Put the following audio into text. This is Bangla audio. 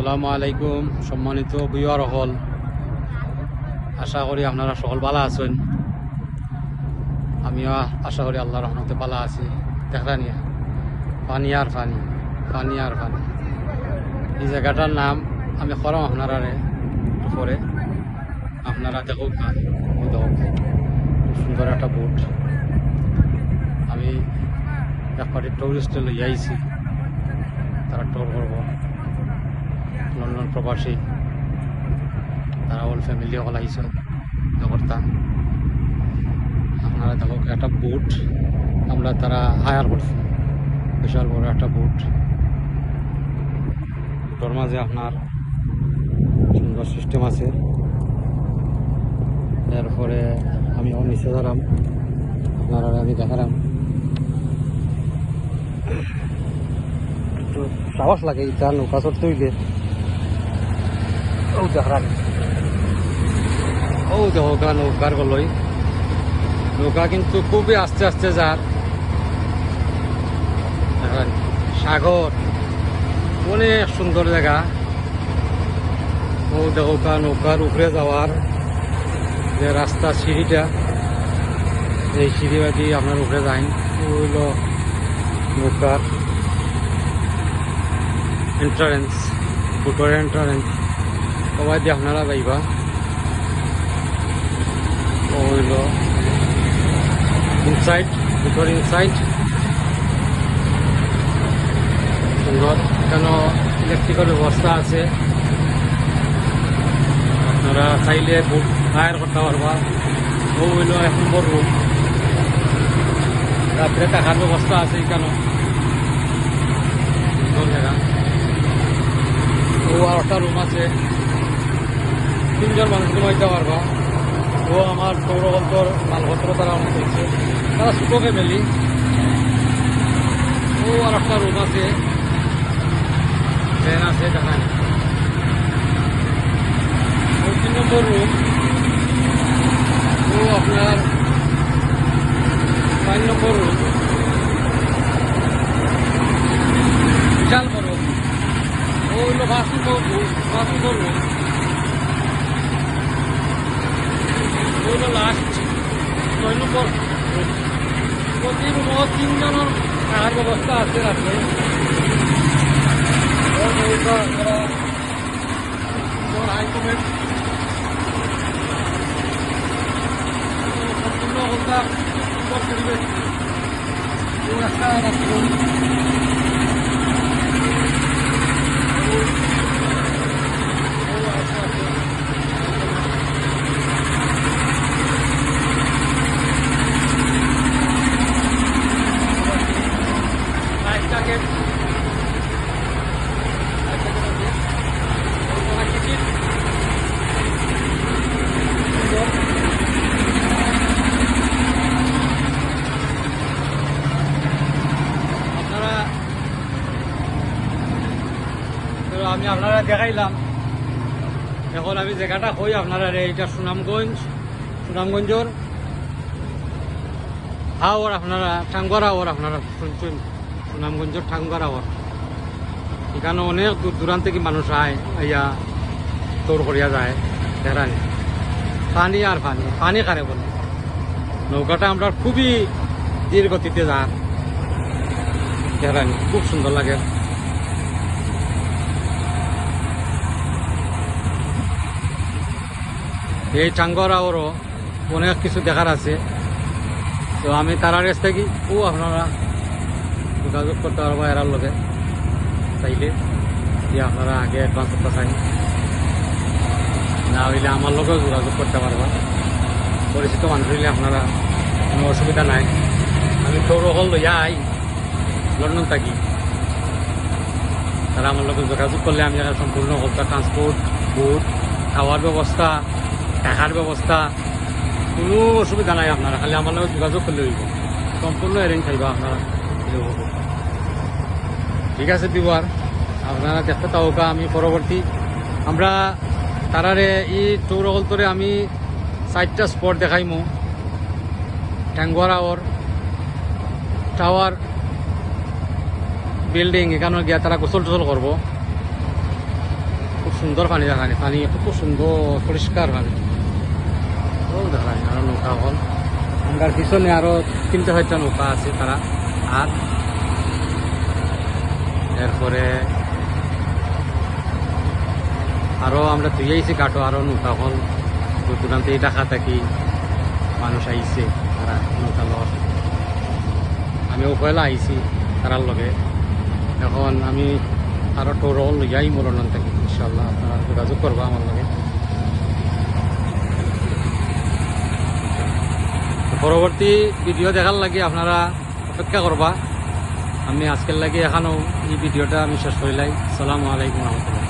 আসসালামু আলাইকুম সম্মানিত ভিউয়ার হল, আশা করি আপনারা সকল ভালো আছেন। আমিও আশা করি আল্লাহর রহমতে ভালো আছি। দেখা নিয়ে পানি আর পানি, পানি আর পানি। এই জায়গাটার নাম আমি খরাম আপনারা পরে আপনারা দেখুক না, দেখুক খুব সুন্দর একটা বোট। আমি এক পার্টি টুরিস্টে লই আইছি, তারা ট্যুর করবো। লন্ডন প্রবাসী, তারা ওল ফ্যামিলি হল আইসন করতাম। আপনারা দেখো একটা বোট আমরা তারা হায়ার করছি, বিশাল বড় একটা বোট। বোটের মাঝে আপনার সুন্দর সিস্টেম আছে। এরপরে আমি নিচে ধরাম, আপনারা আমি দেখালাম। একটু সাহস লাগে এটা নৌকা চড়তে হইলে। ও দেখান, ও দেখো নৌকার গলই, নৌকা কিন্তু খুবই আস্তে আস্তে যার। সাগর অনেক সুন্দর জায়গা। ও দেখো নৌকার উপরে যাওয়ার যে রাস্তা, সিঁড়িটা, এই সিঁড়ি বাদি আপনার উপরে যাইন। হইল নৌকার এন্ট্রান্স, বোটের এন্ট্রান্স। সবাই দিয়ে আপনারা যাইবা। হইল ইনসাইড, বোটের ইনসাইড সুন্দর। কেন ইলেকট্রিকের ব্যবস্থা আছে, আপনারা চাইলে বোট হায়ার করতে পারবা। ও হইল 1 নম্বর রুম, রাত্রে থাকার ব্যবস্থা আছে এখানে। সুন্দর জায়গা। ও আর একটা রুম আছে, 3 জন মানুষ ঘুমাইতে পারবা। ও আমার সৌরভন্তর মালপত্র তারা অনেক করছে, তারা ছোটো ফ্যামিলি। ও আর একটা রুম আছে, ফ্যান আছে, দেখান। ও 3 নম্বর রুম। ও আপনার 5 নম্বর রুম, বিশাল বড়। ও হইল 5 নম্বর রুম। হইল লাস্ট 6 নম্বর রুম। প্রতি রুমত 3 জনের থাকার ব্যবস্থা আছে রাত্রে। সম্পূর্ণ হলটা সুন্দর পরিবেশ। একটা রাত্রুম, আমি আপনারা দেখাইলাম। এখন আমি জায়গাটা কই আপনারা, এইটা সুনামগঞ্জর হাওর, আপনারা ঠাঙ্গর হাওর আপনারা শুনছেন। সুনামগঞ্জর ঠাঙ্গর হাওর, এখানে অনেক দূর দূরান্ত থেকে মানুষ আয়, ইয়া তোর করিয়া যায়। দেখানি পানি আর পানি, পানি কারে বলে। নৌকাটা আমরা খুবই ধীর গতিতে যায়। দেখানি খুব সুন্দর লাগে। এই টাঙ্গর আওরও অনেক কিছু দেখার আছে। তো আমি তারা রেস থাকি। ও আপনারা যোগাযোগ করতে পারবো এরার লগে, চাইলে দিয়ে আপনারা আগে অ্যাডভান্স করতে চাই, না হইলে আমার লগেও যোগাযোগ করতে পারবা। পরিচিত মানুষ হইলে আপনারা কোনো অসুবিধা নাই। আমি সৌরহল লইয়া আই লন্ডন থাকি, তারা আমার লগে যোগাযোগ করলে আমি সম্পূর্ণ হলটা ট্রান্সপোর্ট, বোট, খাওয়ার ব্যবস্থা, টাকার ব্যবস্থা, কোনো অসুবিধা নাই। আপনারা খালি আমার লগে যোগাযোগ করলে হইব, সম্পূর্ণ অ্যারেঞ্জ থাকবে আপনারা। ঠিক আছে বিবার, আপনারা দেখতে তাওকা। আমি পরবর্তী আমরা তারারে এই চৌরগলতরে আমি 4টা স্পট দেখাইমু। ট্যাঙ্গোয়ার টাওয়ার বিল্ডিং, এখানে গিয়া তারা গোসল টোসল করবো। সুন্দর পানি দেখানি, পানি কত সুন্দর পরিষ্কার পানি। ও দেখানি আরো নৌকা হল, আমরা পিছনে আরো 3-4টা নৌকা আছে তারা। আর এরপরে আরো আমরা ধুইয়াইছি কাটো, আরো নৌকা হল দূর দূরান্তে এই ঢাকা থাকি মানুষ আইছে তারা নৌকা লস। আমিও পয়লা আইছি তারার লগে। এখন আমি আরো টোরল লইয়াই মরণন থাকি, ইনশাল্লাহ আপনারা যোগাযোগ করবো আমার লগে। পরবর্তী ভিডিও দেখার লাগে আপনারা অপেক্ষা করবা। আমি আজকের লাগে এখানেও এই ভিডিওটা আমি শেষ করিলাই। আসসালামু আলাইকুম রহমতুল্লাহ।